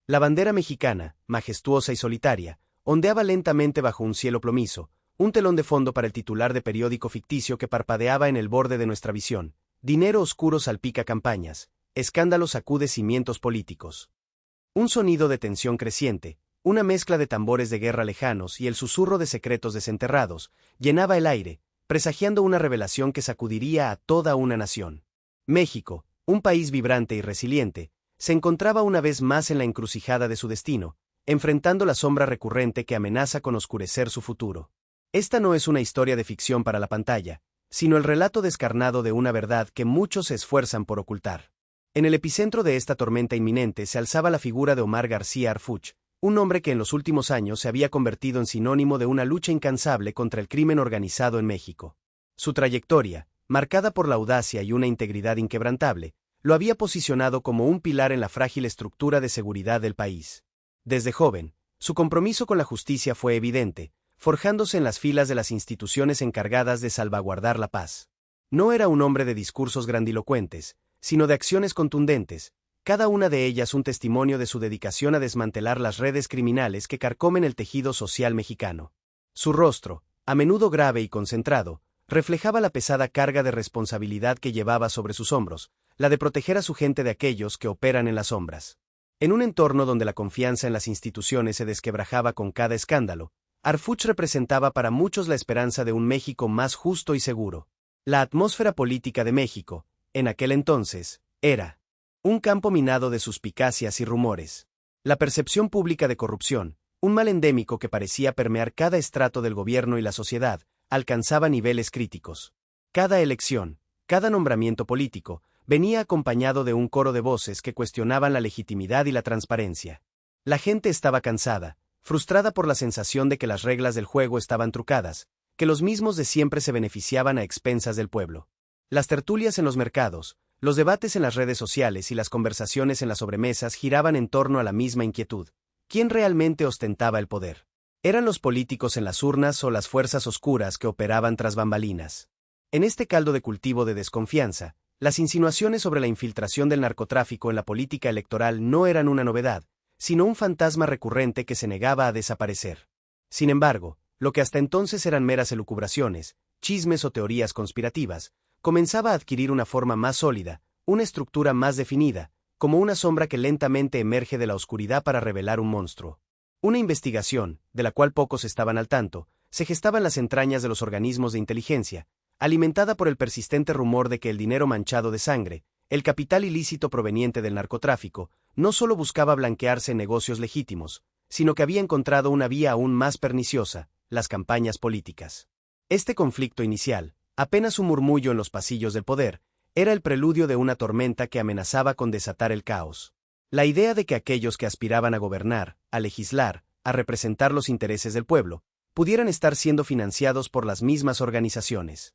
La bandera mexicana, majestuosa y solitaria, ondeaba lentamente bajo un cielo plomizo, un telón de fondo para el titular de periódico ficticio que parpadeaba en el borde de nuestra visión. Dinero oscuro salpica campañas, escándalo sacude cimientos políticos. Un sonido de tensión creciente, una mezcla de tambores de guerra lejanos y el susurro de secretos desenterrados, llenaba el aire, presagiando una revelación que sacudiría a toda una nación. México, un país vibrante y resiliente, se encontraba una vez más en la encrucijada de su destino, enfrentando la sombra recurrente que amenaza con oscurecer su futuro. Esta no es una historia de ficción para la pantalla, sino el relato descarnado de una verdad que muchos se esfuerzan por ocultar. En el epicentro de esta tormenta inminente se alzaba la figura de Omar García Harfuch, un hombre que en los últimos años se había convertido en sinónimo de una lucha incansable contra el crimen organizado en México. Su trayectoria, marcada por la audacia y una integridad inquebrantable, lo había posicionado como un pilar en la frágil estructura de seguridad del país. Desde joven, su compromiso con la justicia fue evidente, forjándose en las filas de las instituciones encargadas de salvaguardar la paz. No era un hombre de discursos grandilocuentes, sino de acciones contundentes, cada una de ellas un testimonio de su dedicación a desmantelar las redes criminales que carcomen el tejido social mexicano. Su rostro, a menudo grave y concentrado, reflejaba la pesada carga de responsabilidad que llevaba sobre sus hombros, la de proteger a su gente de aquellos que operan en las sombras. En un entorno donde la confianza en las instituciones se desquebrajaba con cada escándalo, Harfuch representaba para muchos la esperanza de un México más justo y seguro. La atmósfera política de México, en aquel entonces, era un campo minado de suspicacias y rumores. La percepción pública de corrupción, un mal endémico que parecía permear cada estrato del gobierno y la sociedad, alcanzaba niveles críticos. Cada elección, cada nombramiento político, venía acompañado de un coro de voces que cuestionaban la legitimidad y la transparencia. La gente estaba cansada, frustrada por la sensación de que las reglas del juego estaban trucadas, que los mismos de siempre se beneficiaban a expensas del pueblo. Las tertulias en los mercados, los debates en las redes sociales y las conversaciones en las sobremesas giraban en torno a la misma inquietud. ¿Quién realmente ostentaba el poder? ¿Eran los políticos en las urnas o las fuerzas oscuras que operaban tras bambalinas? En este caldo de cultivo de desconfianza, las insinuaciones sobre la infiltración del narcotráfico en la política electoral no eran una novedad, sino un fantasma recurrente que se negaba a desaparecer. Sin embargo, lo que hasta entonces eran meras elucubraciones, chismes o teorías conspirativas, comenzaba a adquirir una forma más sólida, una estructura más definida, como una sombra que lentamente emerge de la oscuridad para revelar un monstruo. Una investigación, de la cual pocos estaban al tanto, se gestaba en las entrañas de los organismos de inteligencia, alimentada por el persistente rumor de que el dinero manchado de sangre, el capital ilícito proveniente del narcotráfico, no solo buscaba blanquearse en negocios legítimos, sino que había encontrado una vía aún más perniciosa, las campañas políticas. Este conflicto inicial, apenas un murmullo en los pasillos del poder, era el preludio de una tormenta que amenazaba con desatar el caos. La idea de que aquellos que aspiraban a gobernar, a legislar, a representar los intereses del pueblo, pudieran estar siendo financiados por las mismas organizaciones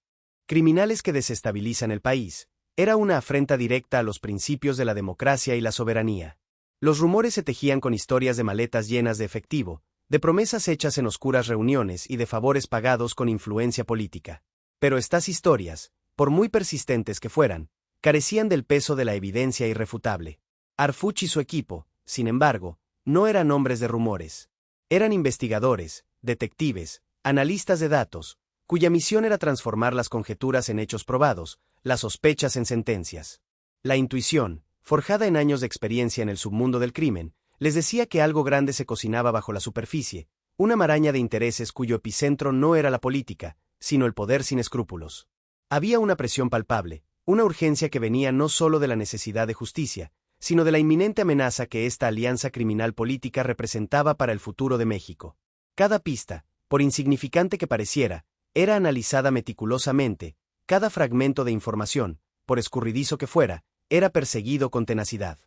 criminales que desestabilizan el país, era una afrenta directa a los principios de la democracia y la soberanía. Los rumores se tejían con historias de maletas llenas de efectivo, de promesas hechas en oscuras reuniones y de favores pagados con influencia política. Pero estas historias, por muy persistentes que fueran, carecían del peso de la evidencia irrefutable. Harfuch y su equipo, sin embargo, no eran hombres de rumores. Eran investigadores, detectives, analistas de datos, cuya misión era transformar las conjeturas en hechos probados, las sospechas en sentencias. La intuición, forjada en años de experiencia en el submundo del crimen, les decía que algo grande se cocinaba bajo la superficie, una maraña de intereses cuyo epicentro no era la política, sino el poder sin escrúpulos. Había una presión palpable, una urgencia que venía no solo de la necesidad de justicia, sino de la inminente amenaza que esta alianza criminal política representaba para el futuro de México. Cada pista, por insignificante que pareciera, era analizada meticulosamente, cada fragmento de información, por escurridizo que fuera, era perseguido con tenacidad.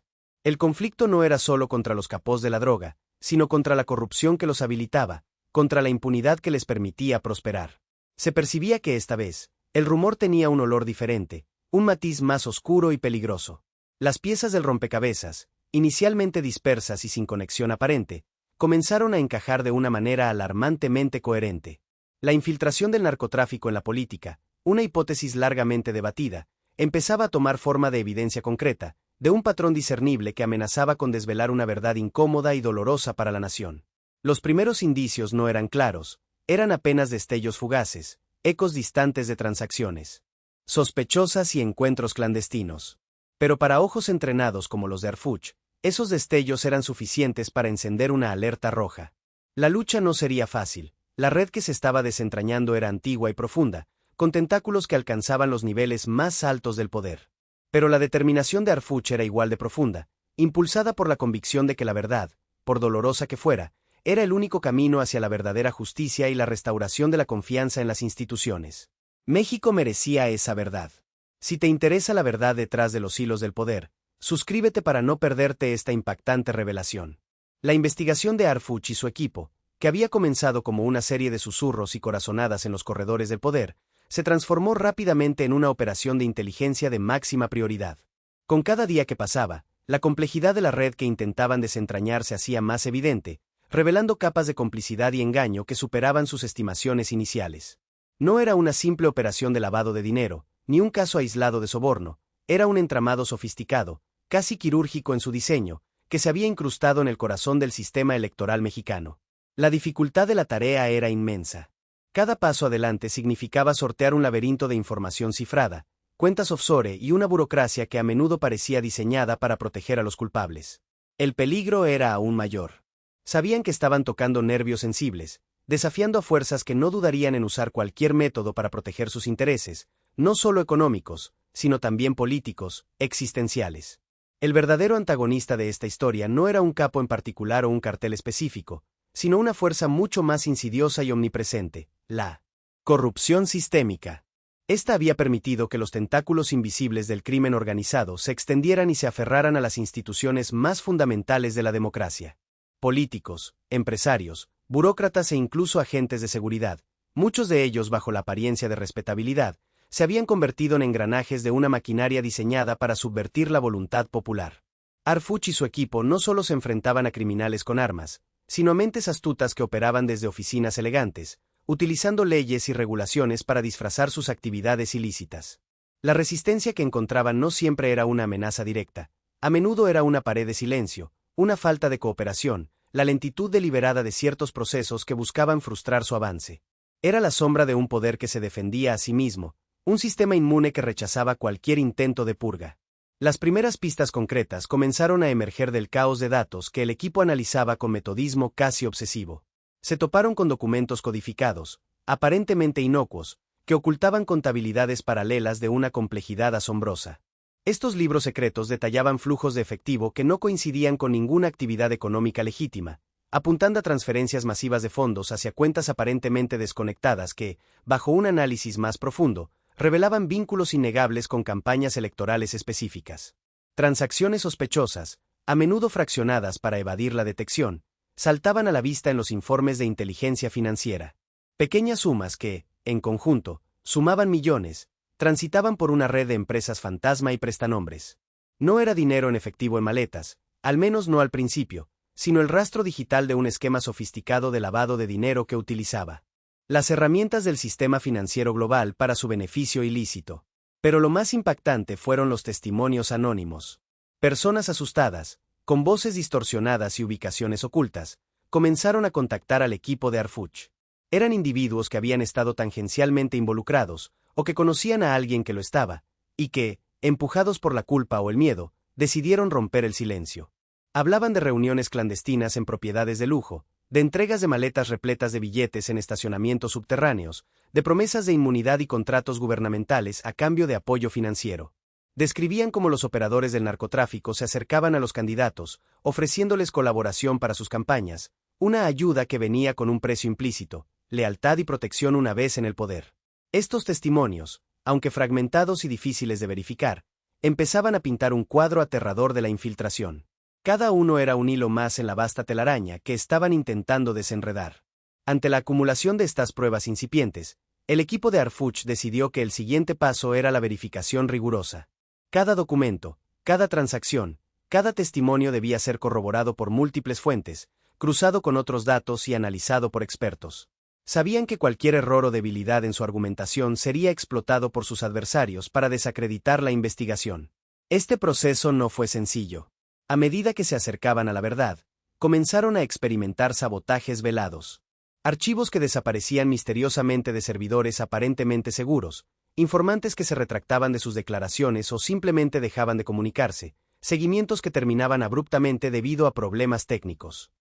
El conflicto no era solo contra los capós de la droga, sino contra la corrupción que los habilitaba, contra la impunidad que les permitía prosperar. Se percibía que esta vez, el rumor tenía un olor diferente, un matiz más oscuro y peligroso. Las piezas del rompecabezas, inicialmente dispersas y sin conexión aparente, comenzaron a encajar de una manera alarmantemente coherente. La infiltración del narcotráfico en la política, una hipótesis largamente debatida, empezaba a tomar forma de evidencia concreta, de un patrón discernible que amenazaba con desvelar una verdad incómoda y dolorosa para la nación. Los primeros indicios no eran claros, eran apenas destellos fugaces, ecos distantes de transacciones sospechosas y encuentros clandestinos. Pero para ojos entrenados como los de Arfuch, esos destellos eran suficientes para encender una alerta roja. La lucha no sería fácil, la red que se estaba desentrañando era antigua y profunda, con tentáculos que alcanzaban los niveles más altos del poder. Pero la determinación de Arfuch era igual de profunda, impulsada por la convicción de que la verdad, por dolorosa que fuera, era el único camino hacia la verdadera justicia y la restauración de la confianza en las instituciones. México merecía esa verdad. Si te interesa la verdad detrás de los hilos del poder, suscríbete para no perderte esta impactante revelación. La investigación de Arfuch y su equipo, que había comenzado como una serie de susurros y corazonadas en los corredores del poder, se transformó rápidamente en una operación de inteligencia de máxima prioridad. Con cada día que pasaba, la complejidad de la red que intentaban desentrañar se hacía más evidente, revelando capas de complicidad y engaño que superaban sus estimaciones iniciales. No era una simple operación de lavado de dinero, ni un caso aislado de soborno, era un entramado sofisticado, casi quirúrgico en su diseño, que se había incrustado en el corazón del sistema electoral mexicano. La dificultad de la tarea era inmensa. Cada paso adelante significaba sortear un laberinto de información cifrada, cuentas offshore y una burocracia que a menudo parecía diseñada para proteger a los culpables. El peligro era aún mayor. Sabían que estaban tocando nervios sensibles, desafiando a fuerzas que no dudarían en usar cualquier método para proteger sus intereses, no solo económicos, sino también políticos, existenciales. El verdadero antagonista de esta historia no era un capo en particular o un cartel específico, sino una fuerza mucho más insidiosa y omnipresente, la corrupción sistémica. Esta había permitido que los tentáculos invisibles del crimen organizado se extendieran y se aferraran a las instituciones más fundamentales de la democracia. Políticos, empresarios, burócratas e incluso agentes de seguridad, muchos de ellos bajo la apariencia de respetabilidad, se habían convertido en engranajes de una maquinaria diseñada para subvertir la voluntad popular. Arfuch y su equipo no solo se enfrentaban a criminales con armas, sino a mentes astutas que operaban desde oficinas elegantes, utilizando leyes y regulaciones para disfrazar sus actividades ilícitas. La resistencia que encontraban no siempre era una amenaza directa, a menudo era una pared de silencio, una falta de cooperación, la lentitud deliberada de ciertos procesos que buscaban frustrar su avance. Era la sombra de un poder que se defendía a sí mismo, un sistema inmune que rechazaba cualquier intento de purga. Las primeras pistas concretas comenzaron a emerger del caos de datos que el equipo analizaba con metodismo casi obsesivo. Se toparon con documentos codificados, aparentemente inocuos, que ocultaban contabilidades paralelas de una complejidad asombrosa. Estos libros secretos detallaban flujos de efectivo que no coincidían con ninguna actividad económica legítima, apuntando a transferencias masivas de fondos hacia cuentas aparentemente desconectadas que, bajo un análisis más profundo, revelaban vínculos innegables con campañas electorales específicas. Transacciones sospechosas, a menudo fraccionadas para evadir la detección, saltaban a la vista en los informes de inteligencia financiera. Pequeñas sumas que, en conjunto, sumaban millones, transitaban por una red de empresas fantasma y prestanombres. No era dinero en efectivo en maletas, al menos no al principio, sino el rastro digital de un esquema sofisticado de lavado de dinero que utilizaba las herramientas del sistema financiero global para su beneficio ilícito. Pero lo más impactante fueron los testimonios anónimos. Personas asustadas, con voces distorsionadas y ubicaciones ocultas, comenzaron a contactar al equipo de Arfuch. Eran individuos que habían estado tangencialmente involucrados, o que conocían a alguien que lo estaba, y que, empujados por la culpa o el miedo, decidieron romper el silencio. Hablaban de reuniones clandestinas en propiedades de lujo, de entregas de maletas repletas de billetes en estacionamientos subterráneos, de promesas de inmunidad y contratos gubernamentales a cambio de apoyo financiero. Describían cómo los operadores del narcotráfico se acercaban a los candidatos, ofreciéndoles colaboración para sus campañas, una ayuda que venía con un precio implícito, lealtad y protección una vez en el poder. Estos testimonios, aunque fragmentados y difíciles de verificar, empezaban a pintar un cuadro aterrador de la infiltración. Cada uno era un hilo más en la vasta telaraña que estaban intentando desenredar. Ante la acumulación de estas pruebas incipientes, el equipo de Arfuch decidió que el siguiente paso era la verificación rigurosa. Cada documento, cada transacción, cada testimonio debía ser corroborado por múltiples fuentes, cruzado con otros datos y analizado por expertos. Sabían que cualquier error o debilidad en su argumentación sería explotado por sus adversarios para desacreditar la investigación. Este proceso no fue sencillo. A medida que se acercaban a la verdad, comenzaron a experimentar sabotajes velados. Archivos que desaparecían misteriosamente de servidores aparentemente seguros, informantes que se retractaban de sus declaraciones o simplemente dejaban de comunicarse, seguimientos que terminaban abruptamente debido a problemas técnicos.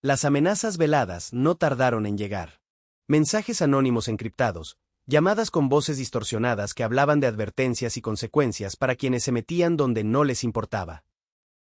Las amenazas veladas no tardaron en llegar. Mensajes anónimos encriptados, llamadas con voces distorsionadas que hablaban de advertencias y consecuencias para quienes se metían donde no les importaba.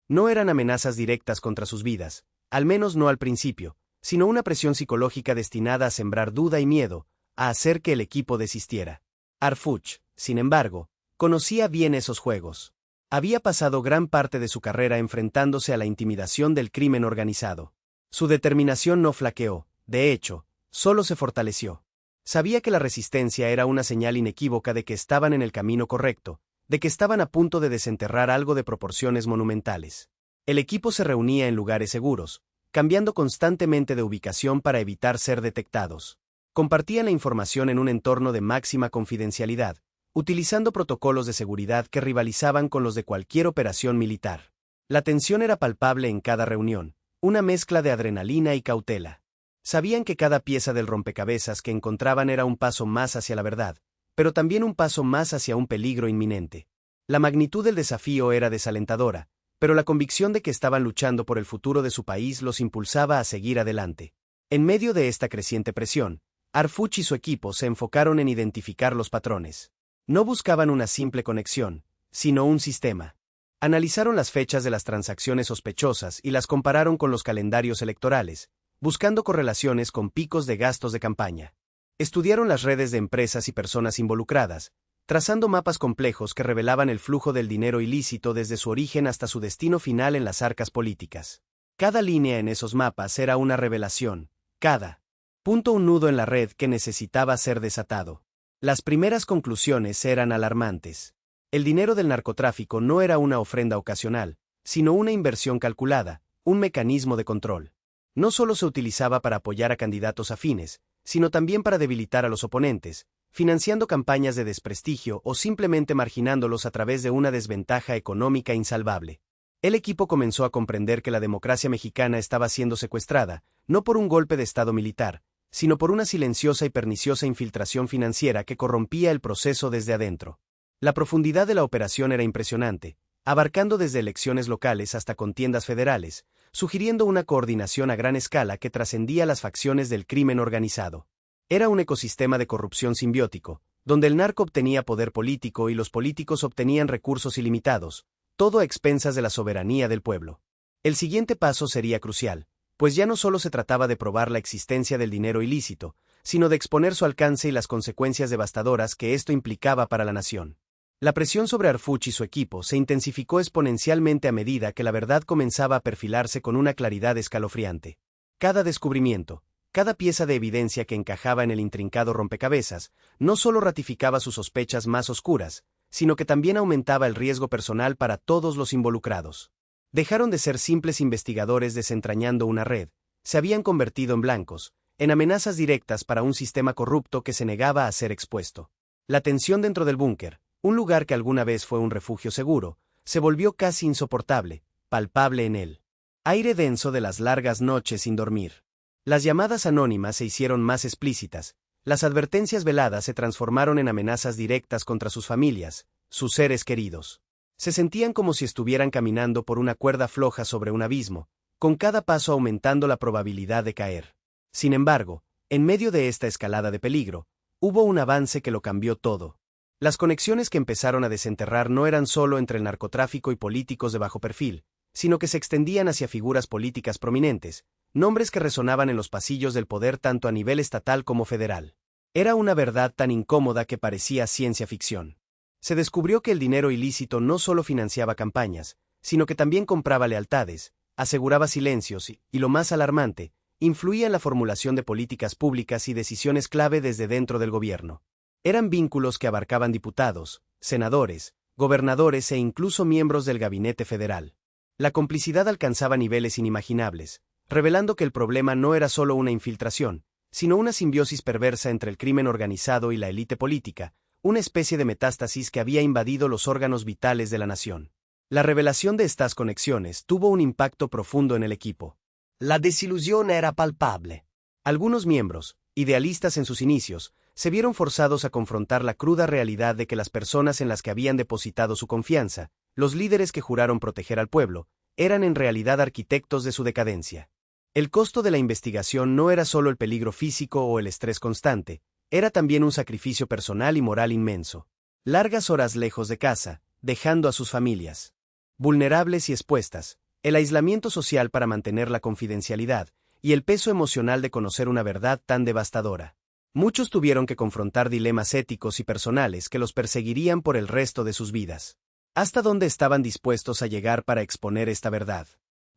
No eran amenazas directas contra sus vidas, al menos no al principio, sino una presión psicológica destinada a sembrar duda y miedo, a hacer que el equipo desistiera. Harfuch, sin embargo, conocía bien esos juegos. Había pasado gran parte de su carrera enfrentándose a la intimidación del crimen organizado. Su determinación no flaqueó, de hecho, solo se fortaleció. Sabía que la resistencia era una señal inequívoca de que estaban en el camino correcto, de que estaban a punto de desenterrar algo de proporciones monumentales. El equipo se reunía en lugares seguros, cambiando constantemente de ubicación para evitar ser detectados. Compartían la información en un entorno de máxima confidencialidad, utilizando protocolos de seguridad que rivalizaban con los de cualquier operación militar. La tensión era palpable en cada reunión, una mezcla de adrenalina y cautela. Sabían que cada pieza del rompecabezas que encontraban era un paso más hacia la verdad, pero también un paso más hacia un peligro inminente. La magnitud del desafío era desalentadora, pero la convicción de que estaban luchando por el futuro de su país los impulsaba a seguir adelante. En medio de esta creciente presión, Harfuch y su equipo se enfocaron en identificar los patrones. No buscaban una simple conexión, sino un sistema. Analizaron las fechas de las transacciones sospechosas y las compararon con los calendarios electorales, buscando correlaciones con picos de gastos de campaña. Estudiaron las redes de empresas y personas involucradas, trazando mapas complejos que revelaban el flujo del dinero ilícito desde su origen hasta su destino final en las arcas políticas. Cada línea en esos mapas era una revelación, cada punto un nudo en la red que necesitaba ser desatado. Las primeras conclusiones eran alarmantes. El dinero del narcotráfico no era una ofrenda ocasional, sino una inversión calculada, un mecanismo de control. No solo se utilizaba para apoyar a candidatos afines, sino también para debilitar a los oponentes, financiando campañas de desprestigio o simplemente marginándolos a través de una desventaja económica insalvable. El equipo comenzó a comprender que la democracia mexicana estaba siendo secuestrada, no por un golpe de Estado militar, sino por una silenciosa y perniciosa infiltración financiera que corrompía el proceso desde adentro. La profundidad de la operación era impresionante, abarcando desde elecciones locales hasta contiendas federales, sugiriendo una coordinación a gran escala que trascendía las facciones del crimen organizado. Era un ecosistema de corrupción simbiótico, donde el narco obtenía poder político y los políticos obtenían recursos ilimitados, todo a expensas de la soberanía del pueblo. El siguiente paso sería crucial, pues ya no solo se trataba de probar la existencia del dinero ilícito, sino de exponer su alcance y las consecuencias devastadoras que esto implicaba para la nación. La presión sobre Harfuch y su equipo se intensificó exponencialmente a medida que la verdad comenzaba a perfilarse con una claridad escalofriante. Cada descubrimiento, cada pieza de evidencia que encajaba en el intrincado rompecabezas, no solo ratificaba sus sospechas más oscuras, sino que también aumentaba el riesgo personal para todos los involucrados. Dejaron de ser simples investigadores desentrañando una red, se habían convertido en blancos, en amenazas directas para un sistema corrupto que se negaba a ser expuesto. La tensión dentro del búnker, un lugar que alguna vez fue un refugio seguro, se volvió casi insoportable, palpable en él. Aire denso de las largas noches sin dormir. Las llamadas anónimas se hicieron más explícitas, las advertencias veladas se transformaron en amenazas directas contra sus familias, sus seres queridos. Se sentían como si estuvieran caminando por una cuerda floja sobre un abismo, con cada paso aumentando la probabilidad de caer. Sin embargo, en medio de esta escalada de peligro, hubo un avance que lo cambió todo. Las conexiones que empezaron a desenterrar no eran solo entre el narcotráfico y políticos de bajo perfil, sino que se extendían hacia figuras políticas prominentes, nombres que resonaban en los pasillos del poder tanto a nivel estatal como federal. Era una verdad tan incómoda que parecía ciencia ficción. Se descubrió que el dinero ilícito no solo financiaba campañas, sino que también compraba lealtades, aseguraba silencios y, lo más alarmante, influía en la formulación de políticas públicas y decisiones clave desde dentro del gobierno. Eran vínculos que abarcaban diputados, senadores, gobernadores e incluso miembros del gabinete federal. La complicidad alcanzaba niveles inimaginables, revelando que el problema no era solo una infiltración, sino una simbiosis perversa entre el crimen organizado y la élite política, una especie de metástasis que había invadido los órganos vitales de la nación. La revelación de estas conexiones tuvo un impacto profundo en el equipo. La desilusión era palpable. Algunos miembros, idealistas en sus inicios, se vieron forzados a confrontar la cruda realidad de que las personas en las que habían depositado su confianza, los líderes que juraron proteger al pueblo, eran en realidad arquitectos de su decadencia. El costo de la investigación no era solo el peligro físico o el estrés constante, era también un sacrificio personal y moral inmenso. Largas horas lejos de casa, dejando a sus familias vulnerables y expuestas, el aislamiento social para mantener la confidencialidad, y el peso emocional de conocer una verdad tan devastadora. Muchos tuvieron que confrontar dilemas éticos y personales que los perseguirían por el resto de sus vidas. ¿Hasta dónde estaban dispuestos a llegar para exponer esta verdad?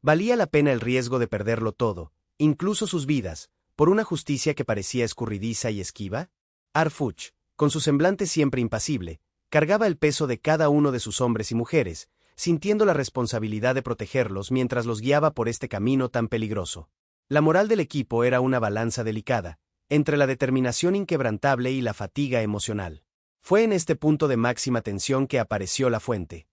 ¿Valía la pena el riesgo de perderlo todo, incluso sus vidas, por una justicia que parecía escurridiza y esquiva? Arfuch, con su semblante siempre impasible, cargaba el peso de cada uno de sus hombres y mujeres, sintiendo la responsabilidad de protegerlos mientras los guiaba por este camino tan peligroso. La moral del equipo era una balanza delicada, entre la determinación inquebrantable y la fatiga emocional. Fue en este punto de máxima tensión que apareció la fuente.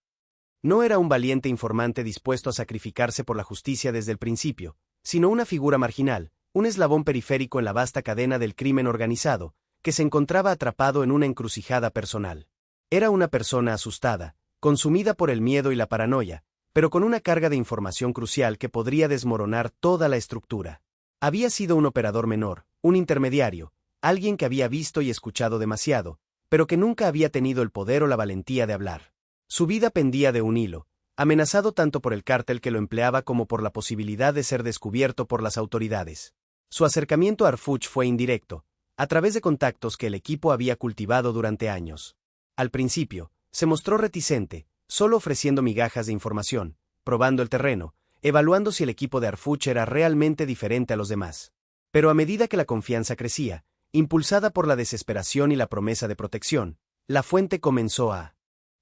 No era un valiente informante dispuesto a sacrificarse por la justicia desde el principio, sino una figura marginal, un eslabón periférico en la vasta cadena del crimen organizado, que se encontraba atrapado en una encrucijada personal. Era una persona asustada, consumida por el miedo y la paranoia, pero con una carga de información crucial que podría desmoronar toda la estructura. Había sido un operador menor, un intermediario, alguien que había visto y escuchado demasiado, pero que nunca había tenido el poder o la valentía de hablar. Su vida pendía de un hilo, amenazado tanto por el cártel que lo empleaba como por la posibilidad de ser descubierto por las autoridades. Su acercamiento a Arfuch fue indirecto, a través de contactos que el equipo había cultivado durante años. Al principio, se mostró reticente, solo ofreciendo migajas de información, probando el terreno, evaluando si el equipo de Arfuch era realmente diferente a los demás. Pero a medida que la confianza crecía, impulsada por la desesperación y la promesa de protección, la fuente comenzó a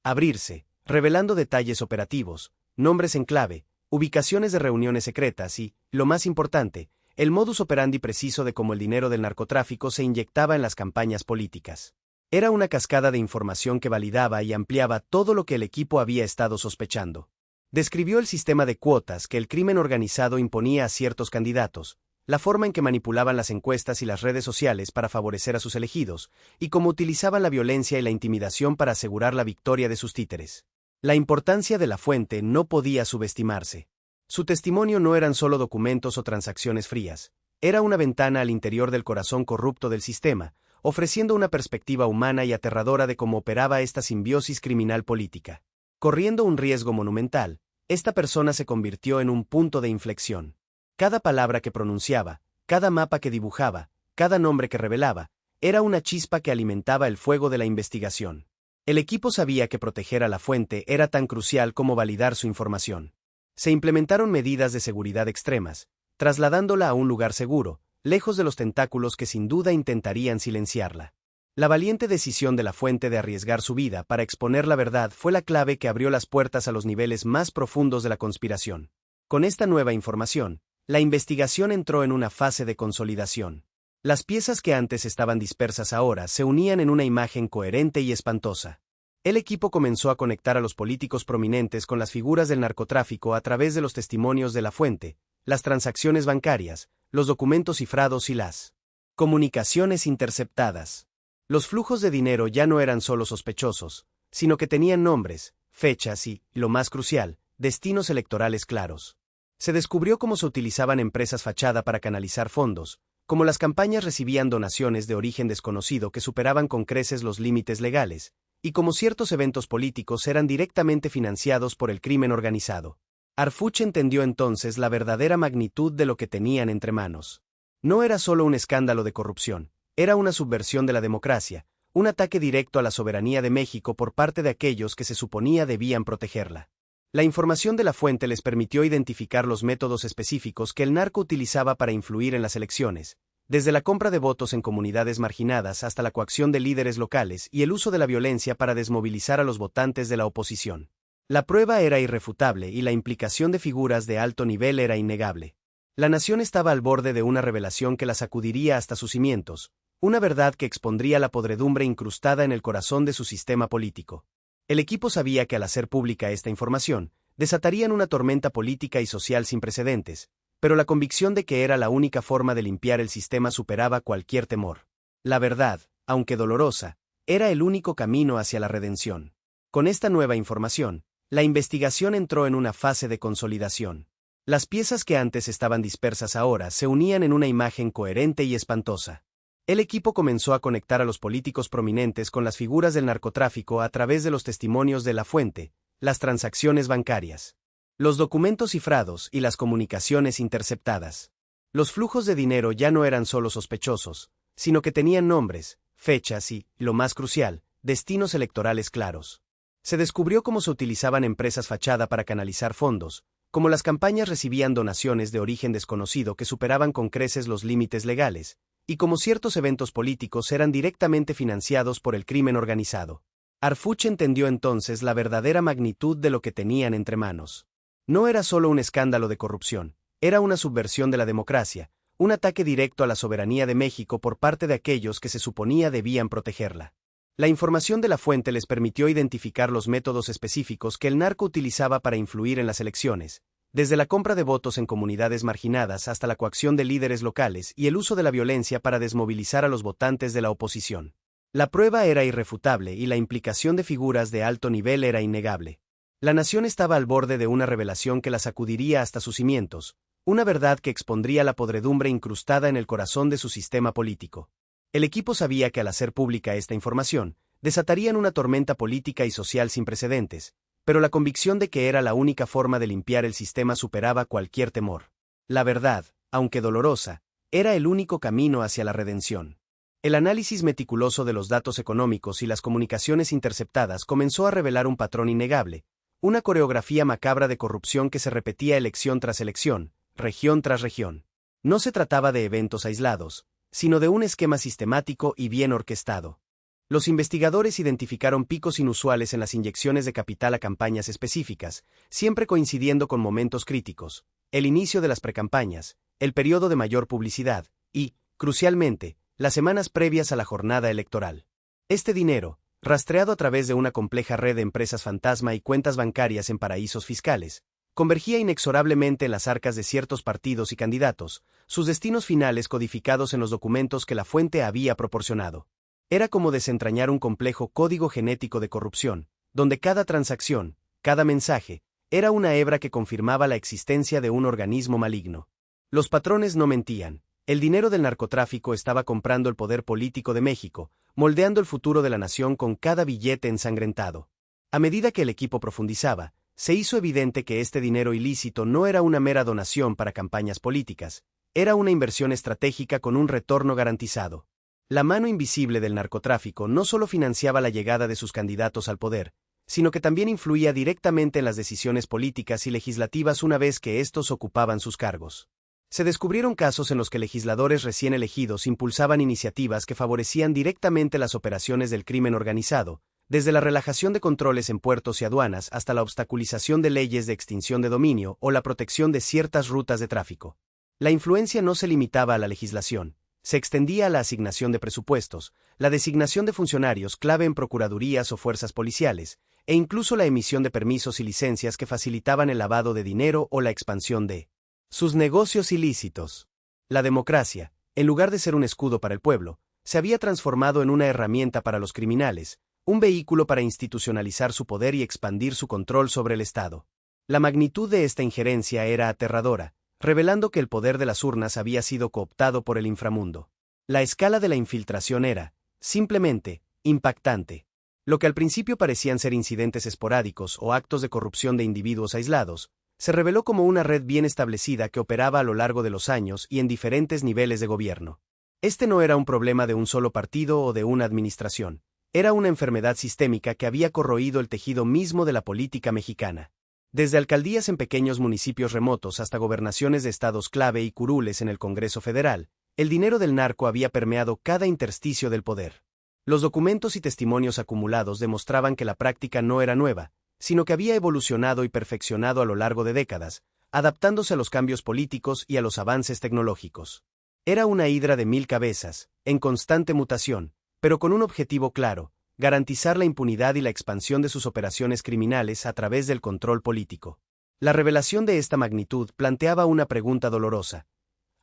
abrirse, revelando detalles operativos, nombres en clave, ubicaciones de reuniones secretas y, lo más importante, el modus operandi preciso de cómo el dinero del narcotráfico se inyectaba en las campañas políticas. Era una cascada de información que validaba y ampliaba todo lo que el equipo había estado sospechando. Describió el sistema de cuotas que el crimen organizado imponía a ciertos candidatos, la forma en que manipulaban las encuestas y las redes sociales para favorecer a sus elegidos, y cómo utilizaban la violencia y la intimidación para asegurar la victoria de sus títeres. La importancia de la fuente no podía subestimarse. Su testimonio no eran solo documentos o transacciones frías, era una ventana al interior del corazón corrupto del sistema, ofreciendo una perspectiva humana y aterradora de cómo operaba esta simbiosis criminal política. Corriendo un riesgo monumental, esta persona se convirtió en un punto de inflexión. Cada palabra que pronunciaba, cada mapa que dibujaba, cada nombre que revelaba, era una chispa que alimentaba el fuego de la investigación. El equipo sabía que proteger a la fuente era tan crucial como validar su información. Se implementaron medidas de seguridad extremas, trasladándola a un lugar seguro, lejos de los tentáculos que sin duda intentarían silenciarla. La valiente decisión de la fuente de arriesgar su vida para exponer la verdad fue la clave que abrió las puertas a los niveles más profundos de la conspiración. Con esta nueva información, la investigación entró en una fase de consolidación. Las piezas que antes estaban dispersas ahora se unían en una imagen coherente y espantosa. El equipo comenzó a conectar a los políticos prominentes con las figuras del narcotráfico a través de los testimonios de la fuente, las transacciones bancarias, los documentos cifrados y las comunicaciones interceptadas. Los flujos de dinero ya no eran solo sospechosos, sino que tenían nombres, fechas y, lo más crucial, destinos electorales claros. Se descubrió cómo se utilizaban empresas fachada para canalizar fondos, cómo las campañas recibían donaciones de origen desconocido que superaban con creces los límites legales, y cómo ciertos eventos políticos eran directamente financiados por el crimen organizado. Arfuch entendió entonces la verdadera magnitud de lo que tenían entre manos. No era solo un escándalo de corrupción, era una subversión de la democracia, un ataque directo a la soberanía de México por parte de aquellos que se suponía debían protegerla. La información de la fuente les permitió identificar los métodos específicos que el narco utilizaba para influir en las elecciones, desde la compra de votos en comunidades marginadas hasta la coacción de líderes locales y el uso de la violencia para desmovilizar a los votantes de la oposición. La prueba era irrefutable y la implicación de figuras de alto nivel era innegable. La nación estaba al borde de una revelación que la sacudiría hasta sus cimientos, una verdad que expondría la podredumbre incrustada en el corazón de su sistema político. El equipo sabía que al hacer pública esta información, desatarían una tormenta política y social sin precedentes, pero la convicción de que era la única forma de limpiar el sistema superaba cualquier temor. La verdad, aunque dolorosa, era el único camino hacia la redención. Con esta nueva información, la investigación entró en una fase de consolidación. Las piezas que antes estaban dispersas ahora se unían en una imagen coherente y espantosa. El equipo comenzó a conectar a los políticos prominentes con las figuras del narcotráfico a través de los testimonios de la fuente, las transacciones bancarias, los documentos cifrados y las comunicaciones interceptadas. Los flujos de dinero ya no eran solo sospechosos, sino que tenían nombres, fechas y, lo más crucial, destinos electorales claros. Se descubrió cómo se utilizaban empresas fachada para canalizar fondos, cómo las campañas recibían donaciones de origen desconocido que superaban con creces los límites legales, y cómo ciertos eventos políticos eran directamente financiados por el crimen organizado. Harfuch entendió entonces la verdadera magnitud de lo que tenían entre manos. No era solo un escándalo de corrupción, era una subversión de la democracia, un ataque directo a la soberanía de México por parte de aquellos que se suponía debían protegerla. La información de la fuente les permitió identificar los métodos específicos que el narco utilizaba para influir en las elecciones, desde la compra de votos en comunidades marginadas hasta la coacción de líderes locales y el uso de la violencia para desmovilizar a los votantes de la oposición. La prueba era irrefutable y la implicación de figuras de alto nivel era innegable. La nación estaba al borde de una revelación que la sacudiría hasta sus cimientos, una verdad que expondría la podredumbre incrustada en el corazón de su sistema político. El equipo sabía que al hacer pública esta información, desatarían una tormenta política y social sin precedentes, pero la convicción de que era la única forma de limpiar el sistema superaba cualquier temor. La verdad, aunque dolorosa, era el único camino hacia la redención. El análisis meticuloso de los datos económicos y las comunicaciones interceptadas comenzó a revelar un patrón innegable, una coreografía macabra de corrupción que se repetía elección tras elección, región tras región. No se trataba de eventos aislados, sino de un esquema sistemático y bien orquestado. Los investigadores identificaron picos inusuales en las inyecciones de capital a campañas específicas, siempre coincidiendo con momentos críticos, el inicio de las precampañas, el periodo de mayor publicidad y, crucialmente, las semanas previas a la jornada electoral. Este dinero, rastreado a través de una compleja red de empresas fantasma y cuentas bancarias en paraísos fiscales, convergía inexorablemente en las arcas de ciertos partidos y candidatos, sus destinos finales codificados en los documentos que la fuente había proporcionado. Era como desentrañar un complejo código genético de corrupción, donde cada transacción, cada mensaje, era una hebra que confirmaba la existencia de un organismo maligno. Los patrones no mentían. El dinero del narcotráfico estaba comprando el poder político de México, moldeando el futuro de la nación con cada billete ensangrentado. A medida que el equipo profundizaba, se hizo evidente que este dinero ilícito no era una mera donación para campañas políticas, era una inversión estratégica con un retorno garantizado. La mano invisible del narcotráfico no solo financiaba la llegada de sus candidatos al poder, sino que también influía directamente en las decisiones políticas y legislativas una vez que estos ocupaban sus cargos. Se descubrieron casos en los que legisladores recién elegidos impulsaban iniciativas que favorecían directamente las operaciones del crimen organizado, desde la relajación de controles en puertos y aduanas hasta la obstaculización de leyes de extinción de dominio o la protección de ciertas rutas de tráfico. La influencia no se limitaba a la legislación, se extendía a la asignación de presupuestos, la designación de funcionarios clave en procuradurías o fuerzas policiales, e incluso la emisión de permisos y licencias que facilitaban el lavado de dinero o la expansión de sus negocios ilícitos. La democracia, en lugar de ser un escudo para el pueblo, se había transformado en una herramienta para los criminales, un vehículo para institucionalizar su poder y expandir su control sobre el Estado. La magnitud de esta injerencia era aterradora, revelando que el poder de las urnas había sido cooptado por el inframundo. La escala de la infiltración era, simplemente, impactante. Lo que al principio parecían ser incidentes esporádicos o actos de corrupción de individuos aislados, se reveló como una red bien establecida que operaba a lo largo de los años y en diferentes niveles de gobierno. Este no era un problema de un solo partido o de una administración, era una enfermedad sistémica que había corroído el tejido mismo de la política mexicana. Desde alcaldías en pequeños municipios remotos hasta gobernaciones de estados clave y curules en el Congreso Federal, el dinero del narco había permeado cada intersticio del poder. Los documentos y testimonios acumulados demostraban que la práctica no era nueva, sino que había evolucionado y perfeccionado a lo largo de décadas, adaptándose a los cambios políticos y a los avances tecnológicos. Era una hidra de 1000 cabezas, en constante mutación, pero con un objetivo claro: garantizar la impunidad y la expansión de sus operaciones criminales a través del control político. La revelación de esta magnitud planteaba una pregunta dolorosa.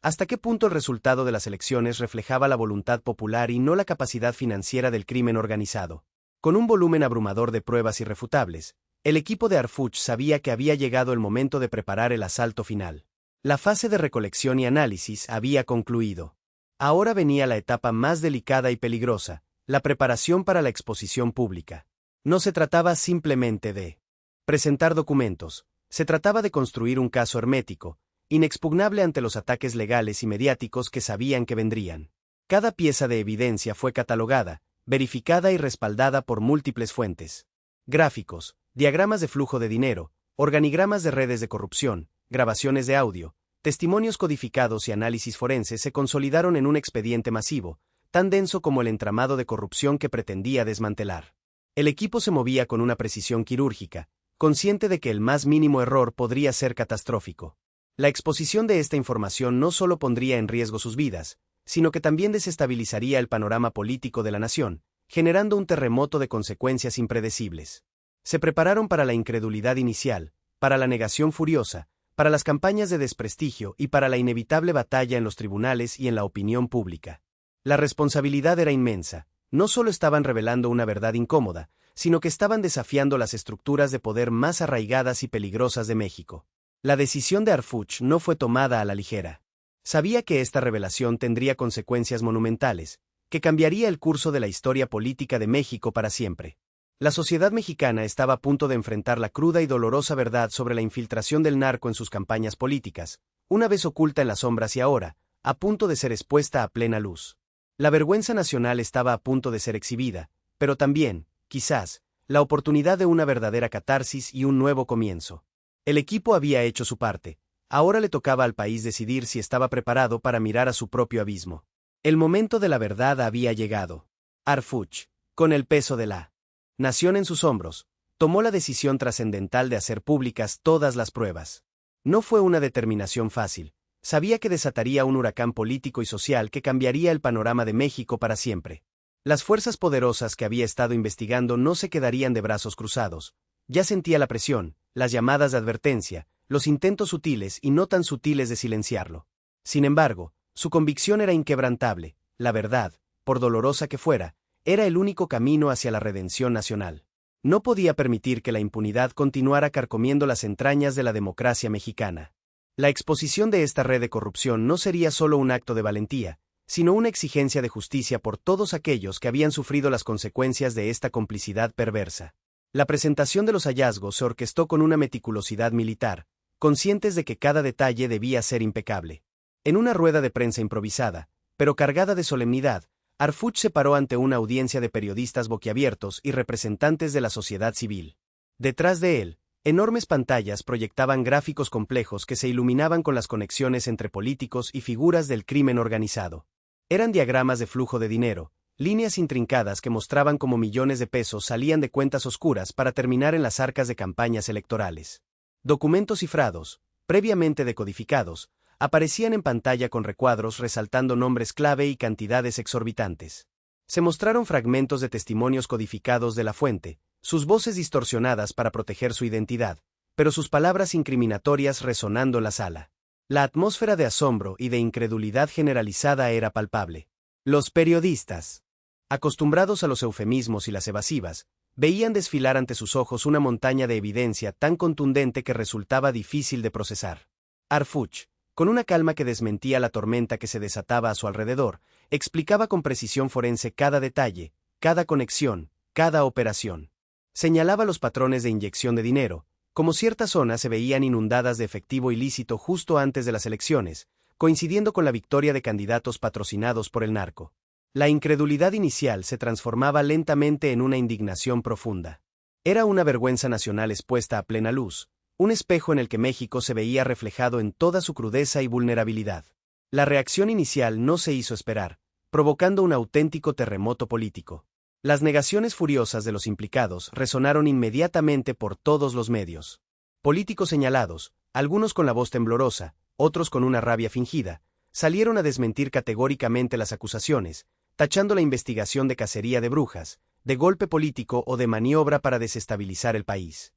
¿Hasta qué punto el resultado de las elecciones reflejaba la voluntad popular y no la capacidad financiera del crimen organizado? Con un volumen abrumador de pruebas irrefutables, el equipo de Harfuch sabía que había llegado el momento de preparar el asalto final. La fase de recolección y análisis había concluido. Ahora venía la etapa más delicada y peligrosa, la preparación para la exposición pública. No se trataba simplemente de presentar documentos, se trataba de construir un caso hermético, inexpugnable ante los ataques legales y mediáticos que sabían que vendrían. Cada pieza de evidencia fue catalogada, verificada y respaldada por múltiples fuentes. Gráficos, diagramas de flujo de dinero, organigramas de redes de corrupción, grabaciones de audio, testimonios codificados y análisis forenses se consolidaron en un expediente masivo, tan denso como el entramado de corrupción que pretendía desmantelar. El equipo se movía con una precisión quirúrgica, consciente de que el más mínimo error podría ser catastrófico. La exposición de esta información no solo pondría en riesgo sus vidas, sino que también desestabilizaría el panorama político de la nación, generando un terremoto de consecuencias impredecibles. Se prepararon para la incredulidad inicial, para la negación furiosa, para las campañas de desprestigio y para la inevitable batalla en los tribunales y en la opinión pública. La responsabilidad era inmensa. No solo estaban revelando una verdad incómoda, sino que estaban desafiando las estructuras de poder más arraigadas y peligrosas de México. La decisión de Harfuch no fue tomada a la ligera. Sabía que esta revelación tendría consecuencias monumentales, que cambiaría el curso de la historia política de México para siempre. La sociedad mexicana estaba a punto de enfrentar la cruda y dolorosa verdad sobre la infiltración del narco en sus campañas políticas, una vez oculta en las sombras y ahora, a punto de ser expuesta a plena luz. La vergüenza nacional estaba a punto de ser exhibida, pero también, quizás, la oportunidad de una verdadera catarsis y un nuevo comienzo. El equipo había hecho su parte, ahora le tocaba al país decidir si estaba preparado para mirar a su propio abismo. El momento de la verdad había llegado. Harfuch, con el peso de la nación en sus hombros, tomó la decisión trascendental de hacer públicas todas las pruebas. No fue una determinación fácil. Sabía que desataría un huracán político y social que cambiaría el panorama de México para siempre. Las fuerzas poderosas que había estado investigando no se quedarían de brazos cruzados. Ya sentía la presión, las llamadas de advertencia, los intentos sutiles y no tan sutiles de silenciarlo. Sin embargo, su convicción era inquebrantable. La verdad, por dolorosa que fuera, era el único camino hacia la redención nacional. No podía permitir que la impunidad continuara carcomiendo las entrañas de la democracia mexicana. La exposición de esta red de corrupción no sería solo un acto de valentía, sino una exigencia de justicia por todos aquellos que habían sufrido las consecuencias de esta complicidad perversa. La presentación de los hallazgos se orquestó con una meticulosidad militar, conscientes de que cada detalle debía ser impecable. En una rueda de prensa improvisada, pero cargada de solemnidad, Harfuch se paró ante una audiencia de periodistas boquiabiertos y representantes de la sociedad civil. Detrás de él, enormes pantallas proyectaban gráficos complejos que se iluminaban con las conexiones entre políticos y figuras del crimen organizado. Eran diagramas de flujo de dinero, líneas intrincadas que mostraban cómo millones de pesos salían de cuentas oscuras para terminar en las arcas de campañas electorales. Documentos cifrados, previamente decodificados, aparecían en pantalla con recuadros resaltando nombres clave y cantidades exorbitantes. Se mostraron fragmentos de testimonios codificados de la fuente, sus voces distorsionadas para proteger su identidad, pero sus palabras incriminatorias resonando en la sala. La atmósfera de asombro y de incredulidad generalizada era palpable. Los periodistas, acostumbrados a los eufemismos y las evasivas, veían desfilar ante sus ojos una montaña de evidencia tan contundente que resultaba difícil de procesar. Harfuch, con una calma que desmentía la tormenta que se desataba a su alrededor, explicaba con precisión forense cada detalle, cada conexión, cada operación. Señalaba los patrones de inyección de dinero, como ciertas zonas se veían inundadas de efectivo ilícito justo antes de las elecciones, coincidiendo con la victoria de candidatos patrocinados por el narco. La incredulidad inicial se transformaba lentamente en una indignación profunda. Era una vergüenza nacional expuesta a plena luz, un espejo en el que México se veía reflejado en toda su crudeza y vulnerabilidad. La reacción inicial no se hizo esperar, provocando un auténtico terremoto político. Las negaciones furiosas de los implicados resonaron inmediatamente por todos los medios. Políticos señalados, algunos con la voz temblorosa, otros con una rabia fingida, salieron a desmentir categóricamente las acusaciones, tachando la investigación de cacería de brujas, de golpe político o de maniobra para desestabilizar el país.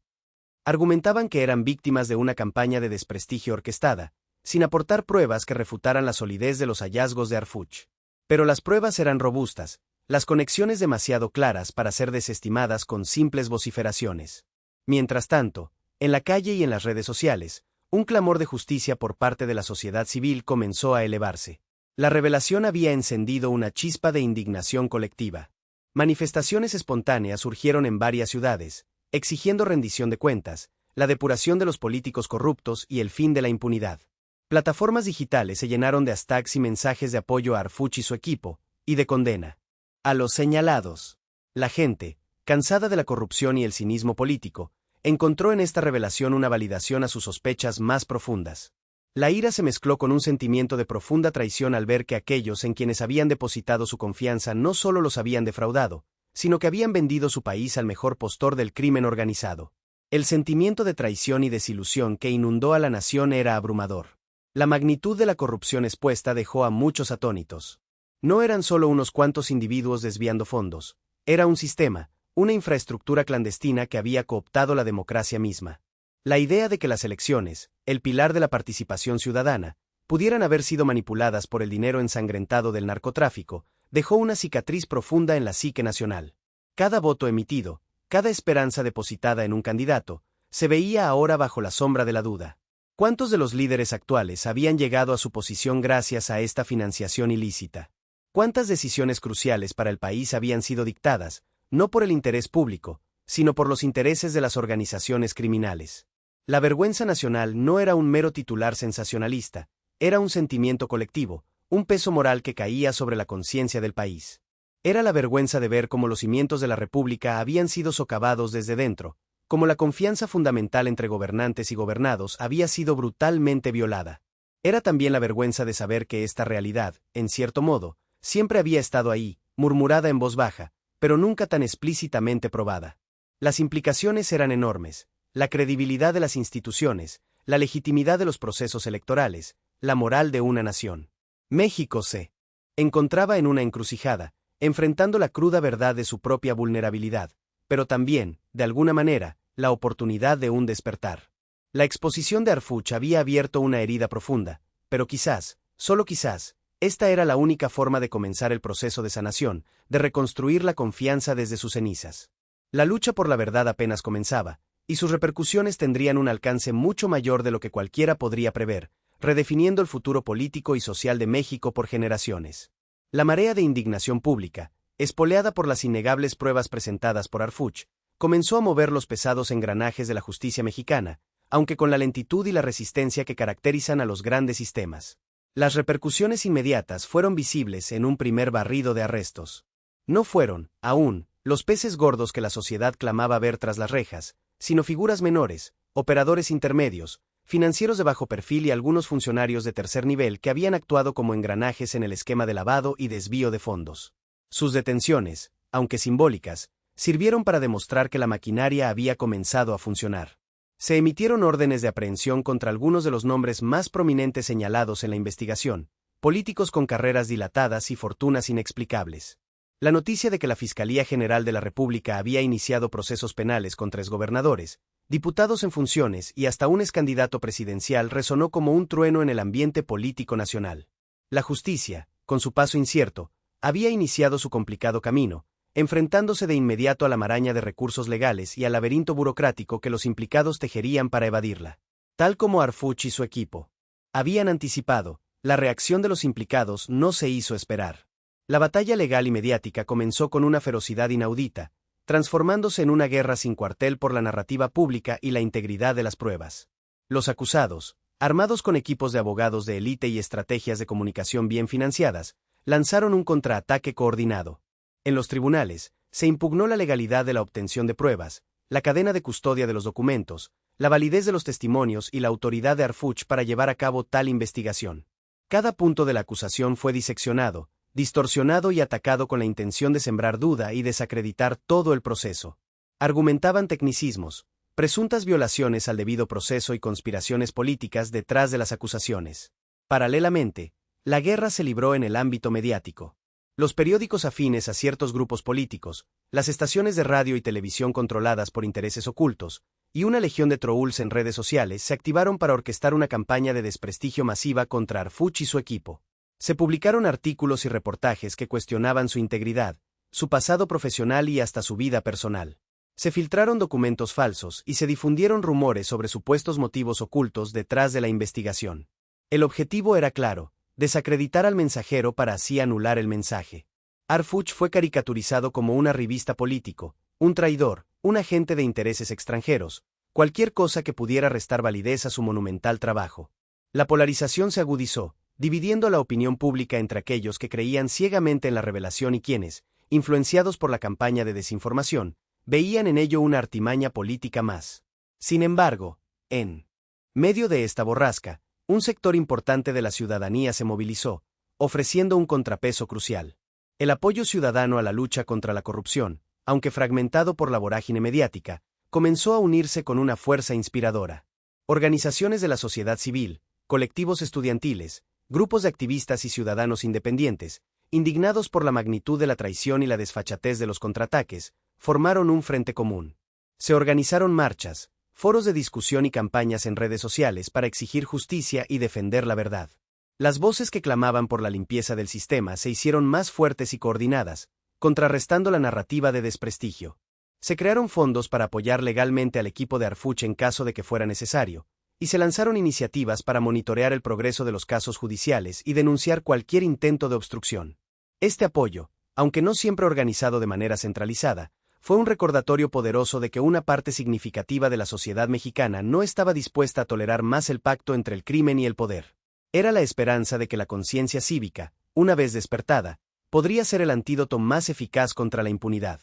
Argumentaban que eran víctimas de una campaña de desprestigio orquestada, sin aportar pruebas que refutaran la solidez de los hallazgos de Harfuch. Pero las pruebas eran robustas, las conexiones demasiado claras para ser desestimadas con simples vociferaciones. Mientras tanto, en la calle y en las redes sociales, un clamor de justicia por parte de la sociedad civil comenzó a elevarse. La revelación había encendido una chispa de indignación colectiva. Manifestaciones espontáneas surgieron en varias ciudades, exigiendo rendición de cuentas, la depuración de los políticos corruptos y el fin de la impunidad. Plataformas digitales se llenaron de hashtags y mensajes de apoyo a Harfuch y su equipo, y de condena a los señalados. La gente, cansada de la corrupción y el cinismo político, encontró en esta revelación una validación a sus sospechas más profundas. La ira se mezcló con un sentimiento de profunda traición al ver que aquellos en quienes habían depositado su confianza no solo los habían defraudado, sino que habían vendido su país al mejor postor del crimen organizado. El sentimiento de traición y desilusión que inundó a la nación era abrumador. La magnitud de la corrupción expuesta dejó a muchos atónitos. No eran solo unos cuantos individuos desviando fondos, era un sistema, una infraestructura clandestina que había cooptado la democracia misma. La idea de que las elecciones, el pilar de la participación ciudadana, pudieran haber sido manipuladas por el dinero ensangrentado del narcotráfico, dejó una cicatriz profunda en la psique nacional. Cada voto emitido, cada esperanza depositada en un candidato, se veía ahora bajo la sombra de la duda. ¿Cuántos de los líderes actuales habían llegado a su posición gracias a esta financiación ilícita? ¿Cuántas decisiones cruciales para el país habían sido dictadas, no por el interés público, sino por los intereses de las organizaciones criminales? La vergüenza nacional no era un mero titular sensacionalista, era un sentimiento colectivo, un peso moral que caía sobre la conciencia del país. Era la vergüenza de ver cómo los cimientos de la República habían sido socavados desde dentro, cómo la confianza fundamental entre gobernantes y gobernados había sido brutalmente violada. Era también la vergüenza de saber que esta realidad, en cierto modo, siempre había estado ahí, murmurada en voz baja, pero nunca tan explícitamente probada. Las implicaciones eran enormes. La credibilidad de las instituciones, la legitimidad de los procesos electorales, la moral de una nación. México se encontraba en una encrucijada, enfrentando la cruda verdad de su propia vulnerabilidad, pero también, de alguna manera, la oportunidad de un despertar. La exposición de Harfuch había abierto una herida profunda, pero quizás, solo quizás, esta era la única forma de comenzar el proceso de sanación, de reconstruir la confianza desde sus cenizas. La lucha por la verdad apenas comenzaba, y sus repercusiones tendrían un alcance mucho mayor de lo que cualquiera podría prever, redefiniendo el futuro político y social de México por generaciones. La marea de indignación pública, espoleada por las innegables pruebas presentadas por Harfuch, comenzó a mover los pesados engranajes de la justicia mexicana, aunque con la lentitud y la resistencia que caracterizan a los grandes sistemas. Las repercusiones inmediatas fueron visibles en un primer barrido de arrestos. No fueron, aún, los peces gordos que la sociedad clamaba ver tras las rejas, sino figuras menores, operadores intermedios, financieros de bajo perfil y algunos funcionarios de tercer nivel que habían actuado como engranajes en el esquema de lavado y desvío de fondos. Sus detenciones, aunque simbólicas, sirvieron para demostrar que la maquinaria había comenzado a funcionar. Se emitieron órdenes de aprehensión contra algunos de los nombres más prominentes señalados en la investigación, políticos con carreras dilatadas y fortunas inexplicables. La noticia de que la Fiscalía General de la República había iniciado procesos penales contra exgobernadores, diputados en funciones y hasta un excandidato presidencial resonó como un trueno en el ambiente político nacional. La justicia, con su paso incierto, había iniciado su complicado camino, enfrentándose de inmediato a la maraña de recursos legales y al laberinto burocrático que los implicados tejerían para evadirla. Tal como Harfuch y su equipo habían anticipado, la reacción de los implicados no se hizo esperar. La batalla legal y mediática comenzó con una ferocidad inaudita, transformándose en una guerra sin cuartel por la narrativa pública y la integridad de las pruebas. Los acusados, armados con equipos de abogados de élite y estrategias de comunicación bien financiadas, lanzaron un contraataque coordinado. En los tribunales, se impugnó la legalidad de la obtención de pruebas, la cadena de custodia de los documentos, la validez de los testimonios y la autoridad de Harfuch para llevar a cabo tal investigación. Cada punto de la acusación fue diseccionado, distorsionado y atacado con la intención de sembrar duda y desacreditar todo el proceso. Argumentaban tecnicismos, presuntas violaciones al debido proceso y conspiraciones políticas detrás de las acusaciones. Paralelamente, la guerra se libró en el ámbito mediático. Los periódicos afines a ciertos grupos políticos, las estaciones de radio y televisión controladas por intereses ocultos, y una legión de trolls en redes sociales se activaron para orquestar una campaña de desprestigio masiva contra Arfuch y su equipo. Se publicaron artículos y reportajes que cuestionaban su integridad, su pasado profesional y hasta su vida personal. Se filtraron documentos falsos y se difundieron rumores sobre supuestos motivos ocultos detrás de la investigación. El objetivo era claro: desacreditar al mensajero para así anular el mensaje. Arfuch fue caricaturizado como un arribista político, un traidor, un agente de intereses extranjeros, cualquier cosa que pudiera restar validez a su monumental trabajo. La polarización se agudizó, dividiendo la opinión pública entre aquellos que creían ciegamente en la revelación y quienes, influenciados por la campaña de desinformación, veían en ello una artimaña política más. Sin embargo, en medio de esta borrasca, un sector importante de la ciudadanía se movilizó, ofreciendo un contrapeso crucial. El apoyo ciudadano a la lucha contra la corrupción, aunque fragmentado por la vorágine mediática, comenzó a unirse con una fuerza inspiradora. Organizaciones de la sociedad civil, colectivos estudiantiles, grupos de activistas y ciudadanos independientes, indignados por la magnitud de la traición y la desfachatez de los contraataques, formaron un frente común. Se organizaron marchas, foros de discusión y campañas en redes sociales para exigir justicia y defender la verdad. Las voces que clamaban por la limpieza del sistema se hicieron más fuertes y coordinadas, contrarrestando la narrativa de desprestigio. Se crearon fondos para apoyar legalmente al equipo de Arfuch en caso de que fuera necesario, y se lanzaron iniciativas para monitorear el progreso de los casos judiciales y denunciar cualquier intento de obstrucción. Este apoyo, aunque no siempre organizado de manera centralizada, fue un recordatorio poderoso de que una parte significativa de la sociedad mexicana no estaba dispuesta a tolerar más el pacto entre el crimen y el poder. Era la esperanza de que la conciencia cívica, una vez despertada, podría ser el antídoto más eficaz contra la impunidad.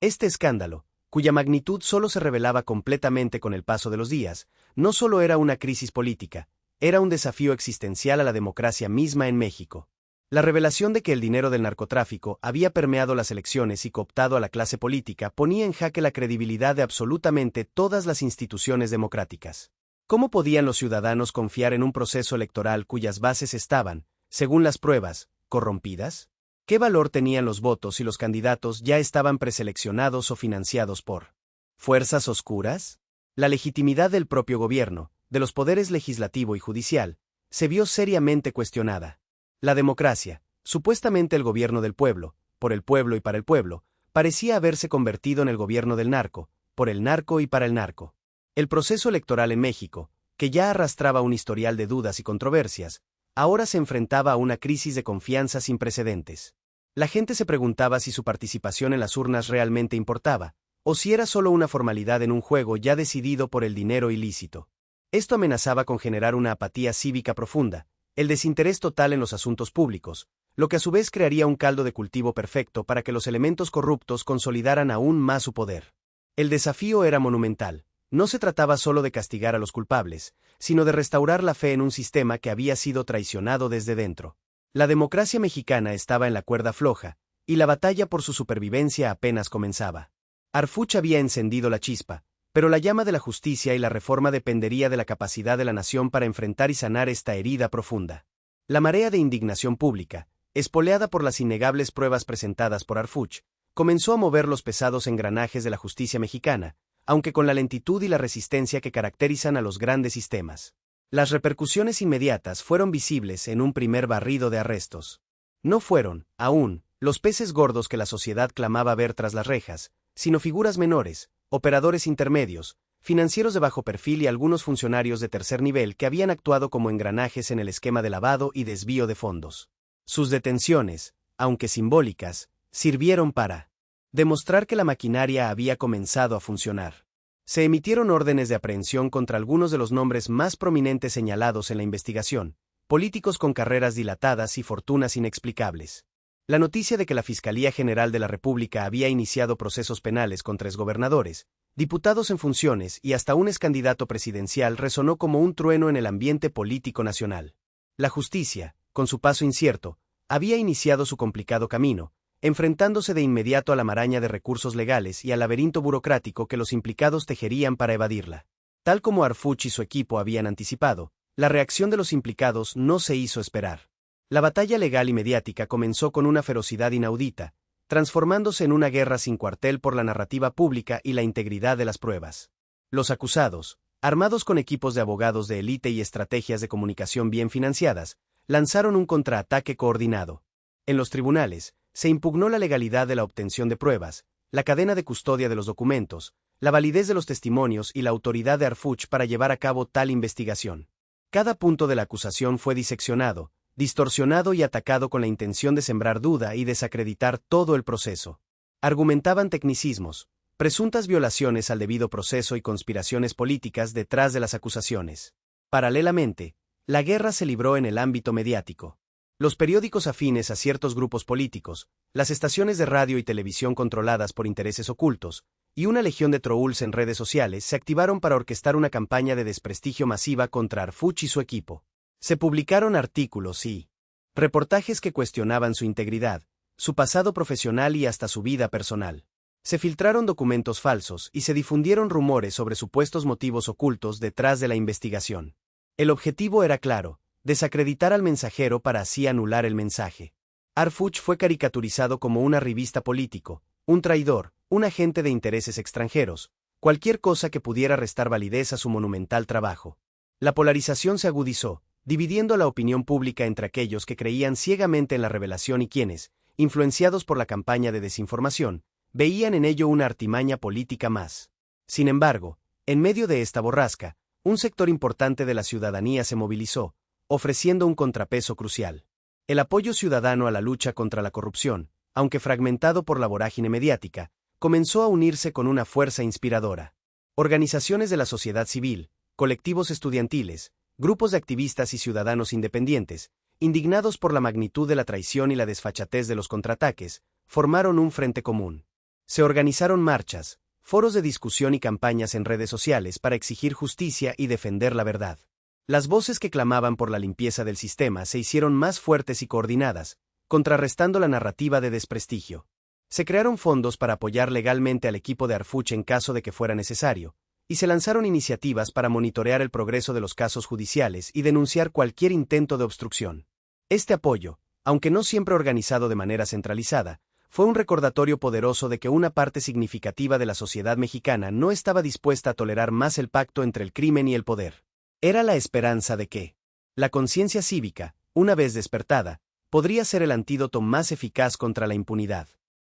Este escándalo, cuya magnitud solo se revelaba completamente con el paso de los días, no solo era una crisis política, era un desafío existencial a la democracia misma en México. La revelación de que el dinero del narcotráfico había permeado las elecciones y cooptado a la clase política ponía en jaque la credibilidad de absolutamente todas las instituciones democráticas. ¿Cómo podían los ciudadanos confiar en un proceso electoral cuyas bases estaban, según las pruebas, corrompidas? ¿Qué valor tenían los votos si los candidatos ya estaban preseleccionados o financiados por fuerzas oscuras? La legitimidad del propio gobierno, de los poderes legislativo y judicial, se vio seriamente cuestionada. La democracia, supuestamente el gobierno del pueblo, por el pueblo y para el pueblo, parecía haberse convertido en el gobierno del narco, por el narco y para el narco. El proceso electoral en México, que ya arrastraba un historial de dudas y controversias, ahora se enfrentaba a una crisis de confianza sin precedentes. La gente se preguntaba si su participación en las urnas realmente importaba, o si era solo una formalidad en un juego ya decidido por el dinero ilícito. Esto amenazaba con generar una apatía cívica profunda, el desinterés total en los asuntos públicos, lo que a su vez crearía un caldo de cultivo perfecto para que los elementos corruptos consolidaran aún más su poder. El desafío era monumental. No se trataba solo de castigar a los culpables, sino de restaurar la fe en un sistema que había sido traicionado desde dentro. La democracia mexicana estaba en la cuerda floja, y la batalla por su supervivencia apenas comenzaba. Arfuch había encendido la chispa, pero la llama de la justicia y la reforma dependería de la capacidad de la nación para enfrentar y sanar esta herida profunda. La marea de indignación pública, espoleada por las innegables pruebas presentadas por Arfuch, comenzó a mover los pesados engranajes de la justicia mexicana, aunque con la lentitud y la resistencia que caracterizan a los grandes sistemas. Las repercusiones inmediatas fueron visibles en un primer barrido de arrestos. No fueron, aún, los peces gordos que la sociedad clamaba ver tras las rejas, sino figuras menores, operadores intermedios, financieros de bajo perfil y algunos funcionarios de tercer nivel que habían actuado como engranajes en el esquema de lavado y desvío de fondos. Sus detenciones, aunque simbólicas, sirvieron para demostrar que la maquinaria había comenzado a funcionar. Se emitieron órdenes de aprehensión contra algunos de los nombres más prominentes señalados en la investigación, políticos con carreras dilatadas y fortunas inexplicables. La noticia de que la Fiscalía General de la República había iniciado procesos penales contra exgobernadores, diputados en funciones y hasta un excandidato presidencial resonó como un trueno en el ambiente político nacional. La justicia, con su paso incierto, había iniciado su complicado camino, enfrentándose de inmediato a la maraña de recursos legales y al laberinto burocrático que los implicados tejerían para evadirla. Tal como Arfuch y su equipo habían anticipado, la reacción de los implicados no se hizo esperar. La batalla legal y mediática comenzó con una ferocidad inaudita, transformándose en una guerra sin cuartel por la narrativa pública y la integridad de las pruebas. Los acusados, armados con equipos de abogados de élite y estrategias de comunicación bien financiadas, lanzaron un contraataque coordinado. En los tribunales, se impugnó la legalidad de la obtención de pruebas, la cadena de custodia de los documentos, la validez de los testimonios y la autoridad de Arfuch para llevar a cabo tal investigación. Cada punto de la acusación fue diseccionado, distorsionado y atacado con la intención de sembrar duda y desacreditar todo el proceso. Argumentaban tecnicismos, presuntas violaciones al debido proceso y conspiraciones políticas detrás de las acusaciones. Paralelamente, la guerra se libró en el ámbito mediático. Los periódicos afines a ciertos grupos políticos, las estaciones de radio y televisión controladas por intereses ocultos, y una legión de trolls en redes sociales se activaron para orquestar una campaña de desprestigio masiva contra Arfuch y su equipo. Se publicaron artículos y reportajes que cuestionaban su integridad, su pasado profesional y hasta su vida personal. Se filtraron documentos falsos y se difundieron rumores sobre supuestos motivos ocultos detrás de la investigación. El objetivo era claro: desacreditar al mensajero para así anular el mensaje. Arfuch fue caricaturizado como un arribista político, un traidor, un agente de intereses extranjeros, cualquier cosa que pudiera restar validez a su monumental trabajo. La polarización se agudizó, dividiendo a la opinión pública entre aquellos que creían ciegamente en la revelación y quienes, influenciados por la campaña de desinformación, veían en ello una artimaña política más. Sin embargo, en medio de esta borrasca, un sector importante de la ciudadanía se movilizó, ofreciendo un contrapeso crucial. El apoyo ciudadano a la lucha contra la corrupción, aunque fragmentado por la vorágine mediática, comenzó a unirse con una fuerza inspiradora. Organizaciones de la sociedad civil, colectivos estudiantiles, grupos de activistas y ciudadanos independientes, indignados por la magnitud de la traición y la desfachatez de los contraataques, formaron un frente común. Se organizaron marchas, foros de discusión y campañas en redes sociales para exigir justicia y defender la verdad. Las voces que clamaban por la limpieza del sistema se hicieron más fuertes y coordinadas, contrarrestando la narrativa de desprestigio. Se crearon fondos para apoyar legalmente al equipo de Arfuch en caso de que fuera necesario, y se lanzaron iniciativas para monitorear el progreso de los casos judiciales y denunciar cualquier intento de obstrucción. Este apoyo, aunque no siempre organizado de manera centralizada, fue un recordatorio poderoso de que una parte significativa de la sociedad mexicana no estaba dispuesta a tolerar más el pacto entre el crimen y el poder. Era la esperanza de que la conciencia cívica, una vez despertada, podría ser el antídoto más eficaz contra la impunidad.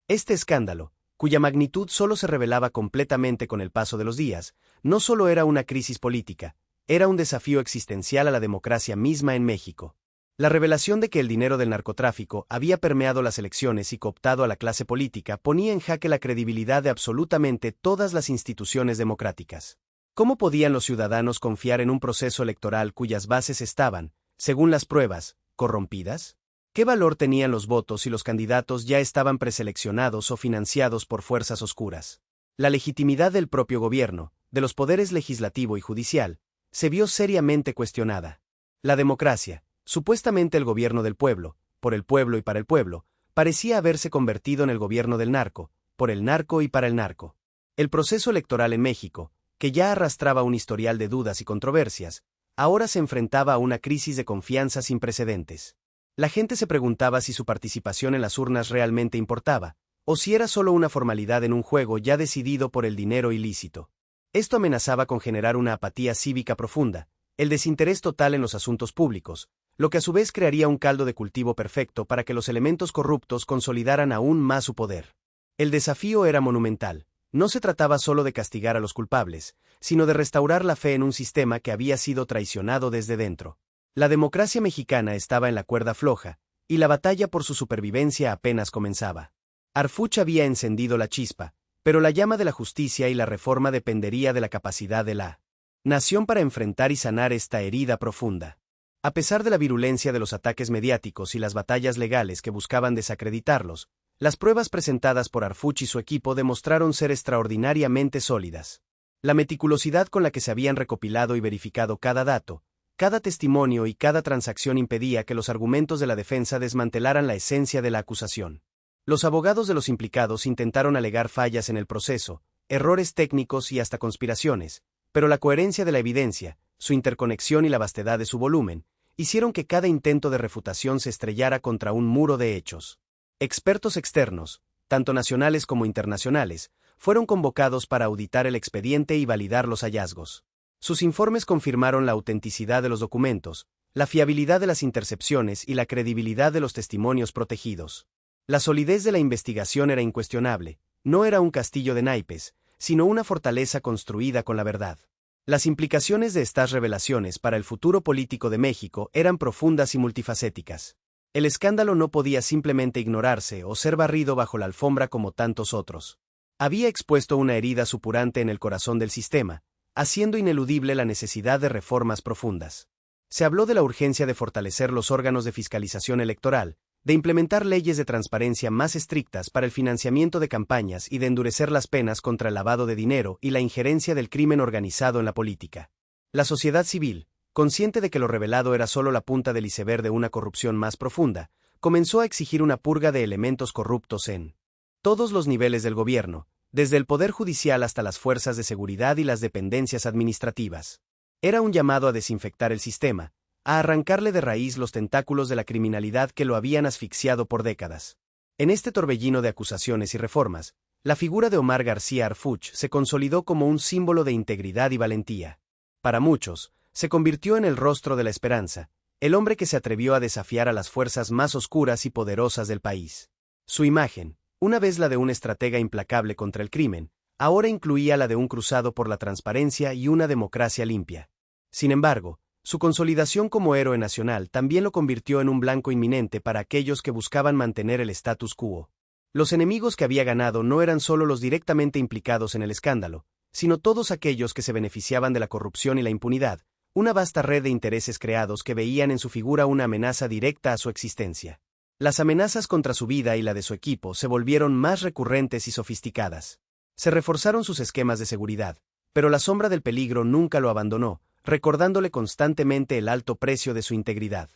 Este escándalo, cuya magnitud solo se revelaba completamente con el paso de los días, no solo era una crisis política, era un desafío existencial a la democracia misma en México. La revelación de que el dinero del narcotráfico había permeado las elecciones y cooptado a la clase política ponía en jaque la credibilidad de absolutamente todas las instituciones democráticas. ¿Cómo podían los ciudadanos confiar en un proceso electoral cuyas bases estaban, según las pruebas, corrompidas? ¿Qué valor tenían los votos si los candidatos ya estaban preseleccionados o financiados por fuerzas oscuras? La legitimidad del propio gobierno, de los poderes legislativo y judicial, se vio seriamente cuestionada. La democracia, supuestamente el gobierno del pueblo, por el pueblo y para el pueblo, parecía haberse convertido en el gobierno del narco, por el narco y para el narco. El proceso electoral en México, que ya arrastraba un historial de dudas y controversias, ahora se enfrentaba a una crisis de confianza sin precedentes. La gente se preguntaba si su participación en las urnas realmente importaba, o si era solo una formalidad en un juego ya decidido por el dinero ilícito. Esto amenazaba con generar una apatía cívica profunda, el desinterés total en los asuntos públicos, lo que a su vez crearía un caldo de cultivo perfecto para que los elementos corruptos consolidaran aún más su poder. El desafío era monumental. No se trataba solo de castigar a los culpables, sino de restaurar la fe en un sistema que había sido traicionado desde dentro. La democracia mexicana estaba en la cuerda floja, y la batalla por su supervivencia apenas comenzaba. Arfuch había encendido la chispa, pero la llama de la justicia y la reforma dependería de la capacidad de la nación para enfrentar y sanar esta herida profunda. A pesar de la virulencia de los ataques mediáticos y las batallas legales que buscaban desacreditarlos, las pruebas presentadas por Arfuch y su equipo demostraron ser extraordinariamente sólidas. La meticulosidad con la que se habían recopilado y verificado cada dato, cada testimonio y cada transacción impedía que los argumentos de la defensa desmantelaran la esencia de la acusación. Los abogados de los implicados intentaron alegar fallas en el proceso, errores técnicos y hasta conspiraciones, pero la coherencia de la evidencia, su interconexión y la vastedad de su volumen, hicieron que cada intento de refutación se estrellara contra un muro de hechos. Expertos externos, tanto nacionales como internacionales, fueron convocados para auditar el expediente y validar los hallazgos. Sus informes confirmaron la autenticidad de los documentos, la fiabilidad de las intercepciones y la credibilidad de los testimonios protegidos. La solidez de la investigación era incuestionable, no era un castillo de naipes, sino una fortaleza construida con la verdad. Las implicaciones de estas revelaciones para el futuro político de México eran profundas y multifacéticas. El escándalo no podía simplemente ignorarse o ser barrido bajo la alfombra como tantos otros. Había expuesto una herida supurante en el corazón del sistema, haciendo ineludible la necesidad de reformas profundas. Se habló de la urgencia de fortalecer los órganos de fiscalización electoral, de implementar leyes de transparencia más estrictas para el financiamiento de campañas y de endurecer las penas contra el lavado de dinero y la injerencia del crimen organizado en la política. La sociedad civil, consciente de que lo revelado era solo la punta del iceberg de una corrupción más profunda, comenzó a exigir una purga de elementos corruptos en todos los niveles del gobierno, desde el Poder Judicial hasta las fuerzas de seguridad y las dependencias administrativas. Era un llamado a desinfectar el sistema, a arrancarle de raíz los tentáculos de la criminalidad que lo habían asfixiado por décadas. En este torbellino de acusaciones y reformas, la figura de Omar García Harfuch se consolidó como un símbolo de integridad y valentía. Para muchos, se convirtió en el rostro de la esperanza, el hombre que se atrevió a desafiar a las fuerzas más oscuras y poderosas del país. Su imagen, una vez la de un estratega implacable contra el crimen, ahora incluía la de un cruzado por la transparencia y una democracia limpia. Sin embargo, su consolidación como héroe nacional también lo convirtió en un blanco inminente para aquellos que buscaban mantener el status quo. Los enemigos que había ganado no eran solo los directamente implicados en el escándalo, sino todos aquellos que se beneficiaban de la corrupción y la impunidad, una vasta red de intereses creados que veían en su figura una amenaza directa a su existencia. Las amenazas contra su vida y la de su equipo se volvieron más recurrentes y sofisticadas. Se reforzaron sus esquemas de seguridad, pero la sombra del peligro nunca lo abandonó, recordándole constantemente el alto precio de su integridad.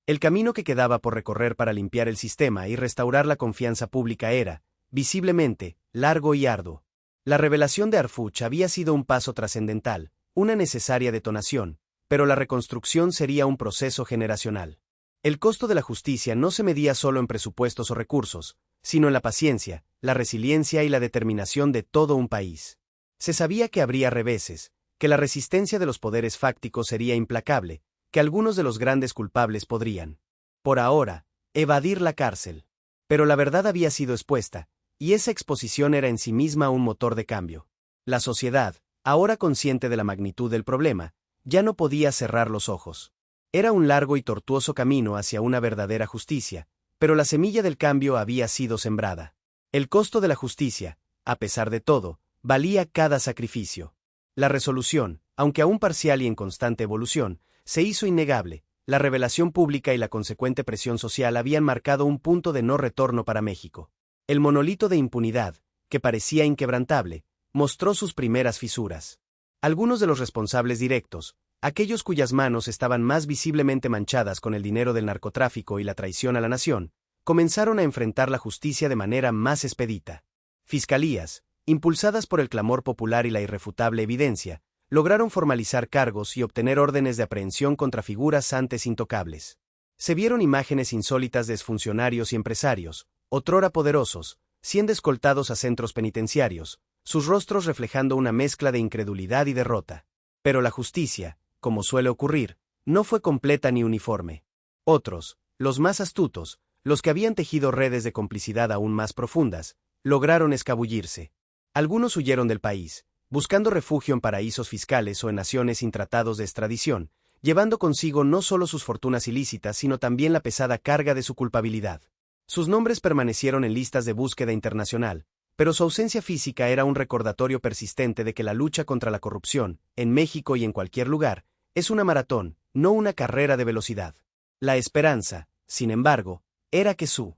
El camino que quedaba por recorrer para limpiar el sistema y restaurar la confianza pública era, visiblemente, largo y arduo. La revelación de Harfuch había sido un paso trascendental, una necesaria detonación, pero la reconstrucción sería un proceso generacional. El costo de la justicia no se medía solo en presupuestos o recursos, sino en la paciencia, la resiliencia y la determinación de todo un país. Se sabía que habría reveses, que la resistencia de los poderes fácticos sería implacable, que algunos de los grandes culpables podrían, por ahora, evadir la cárcel. Pero la verdad había sido expuesta, y esa exposición era en sí misma un motor de cambio. La sociedad, ahora consciente de la magnitud del problema, ya no podía cerrar los ojos. Era un largo y tortuoso camino hacia una verdadera justicia, pero la semilla del cambio había sido sembrada. El costo de la justicia, a pesar de todo, valía cada sacrificio. La resolución, aunque aún parcial y en constante evolución, se hizo innegable. La revelación pública y la consecuente presión social habían marcado un punto de no retorno para México. El monolito de impunidad, que parecía inquebrantable, mostró sus primeras fisuras. Algunos de los responsables directos, aquellos cuyas manos estaban más visiblemente manchadas con el dinero del narcotráfico y la traición a la nación, comenzaron a enfrentar la justicia de manera más expedita. Fiscalías, impulsadas por el clamor popular y la irrefutable evidencia, lograron formalizar cargos y obtener órdenes de aprehensión contra figuras antes intocables. Se vieron imágenes insólitas de exfuncionarios y empresarios, otrora poderosos, siendo escoltados a centros penitenciarios, sus rostros reflejando una mezcla de incredulidad y derrota. Pero la justicia, como suele ocurrir, no fue completa ni uniforme. Otros, los más astutos, los que habían tejido redes de complicidad aún más profundas, lograron escabullirse. Algunos huyeron del país, buscando refugio en paraísos fiscales o en naciones sin tratados de extradición, llevando consigo no solo sus fortunas ilícitas sino también la pesada carga de su culpabilidad. Sus nombres permanecieron en listas de búsqueda internacional, pero su ausencia física era un recordatorio persistente de que la lucha contra la corrupción, en México y en cualquier lugar, es una maratón, no una carrera de velocidad. La esperanza, sin embargo, era que su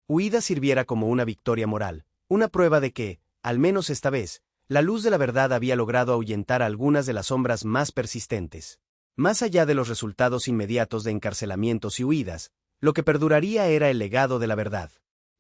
huida sirviera como una victoria moral, una prueba de que, al menos esta vez, la luz de la verdad había logrado ahuyentar algunas de las sombras más persistentes. Más allá de los resultados inmediatos de encarcelamientos y huidas, lo que perduraría era el legado de la verdad.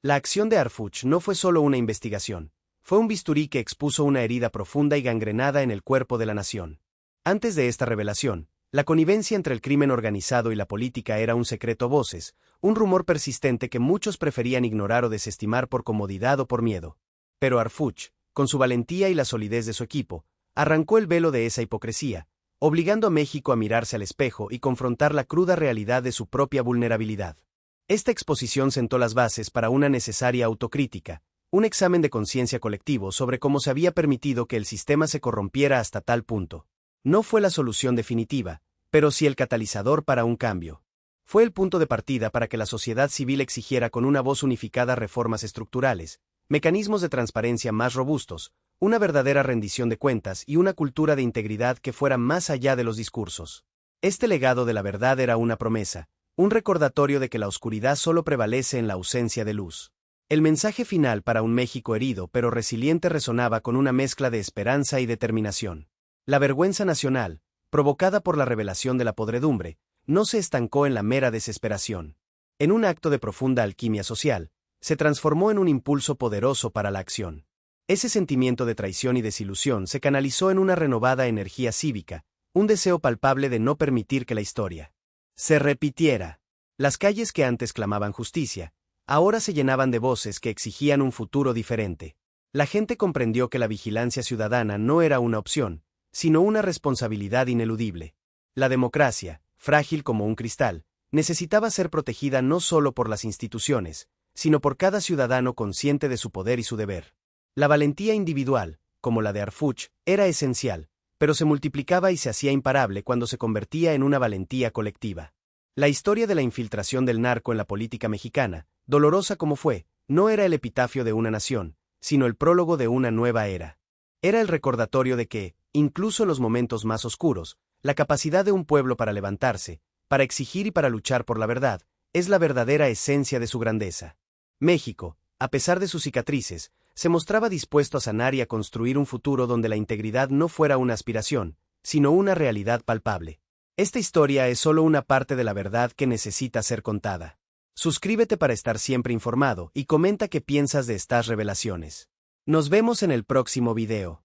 La acción de Harfuch no fue solo una investigación, fue un bisturí que expuso una herida profunda y gangrenada en el cuerpo de la nación. Antes de esta revelación, La connivencia entre el crimen organizado y la política era un secreto a voces, un rumor persistente que muchos preferían ignorar o desestimar por comodidad o por miedo. Pero Harfuch, con su valentía y la solidez de su equipo, arrancó el velo de esa hipocresía, obligando a México a mirarse al espejo y confrontar la cruda realidad de su propia vulnerabilidad. Esta exposición sentó las bases para una necesaria autocrítica, un examen de conciencia colectivo sobre cómo se había permitido que el sistema se corrompiera hasta tal punto. No fue la solución definitiva, pero sí el catalizador para un cambio. Fue el punto de partida para que la sociedad civil exigiera con una voz unificada reformas estructurales, mecanismos de transparencia más robustos, una verdadera rendición de cuentas y una cultura de integridad que fuera más allá de los discursos. Este legado de la verdad era una promesa, un recordatorio de que la oscuridad solo prevalece en la ausencia de luz. El mensaje final para un México herido pero resiliente resonaba con una mezcla de esperanza y determinación. La vergüenza nacional, provocada por la revelación de la podredumbre, no se estancó en la mera desesperación. En un acto de profunda alquimia social, se transformó en un impulso poderoso para la acción. Ese sentimiento de traición y desilusión se canalizó en una renovada energía cívica, un deseo palpable de no permitir que la historia se repitiera. Las calles que antes clamaban justicia, ahora se llenaban de voces que exigían un futuro diferente. La gente comprendió que la vigilancia ciudadana no era una opción, sino una responsabilidad ineludible. La democracia, frágil como un cristal, necesitaba ser protegida no solo por las instituciones, sino por cada ciudadano consciente de su poder y su deber. La valentía individual, como la de Harfuch, era esencial, pero se multiplicaba y se hacía imparable cuando se convertía en una valentía colectiva. La historia de la infiltración del narco en la política mexicana, dolorosa como fue, no era el epitafio de una nación, sino el prólogo de una nueva era. Era el recordatorio de que, incluso en los momentos más oscuros, la capacidad de un pueblo para levantarse, para exigir y para luchar por la verdad, es la verdadera esencia de su grandeza. México, a pesar de sus cicatrices, se mostraba dispuesto a sanar y a construir un futuro donde la integridad no fuera una aspiración, sino una realidad palpable. Esta historia es solo una parte de la verdad que necesita ser contada. Suscríbete para estar siempre informado y comenta qué piensas de estas revelaciones. Nos vemos en el próximo video.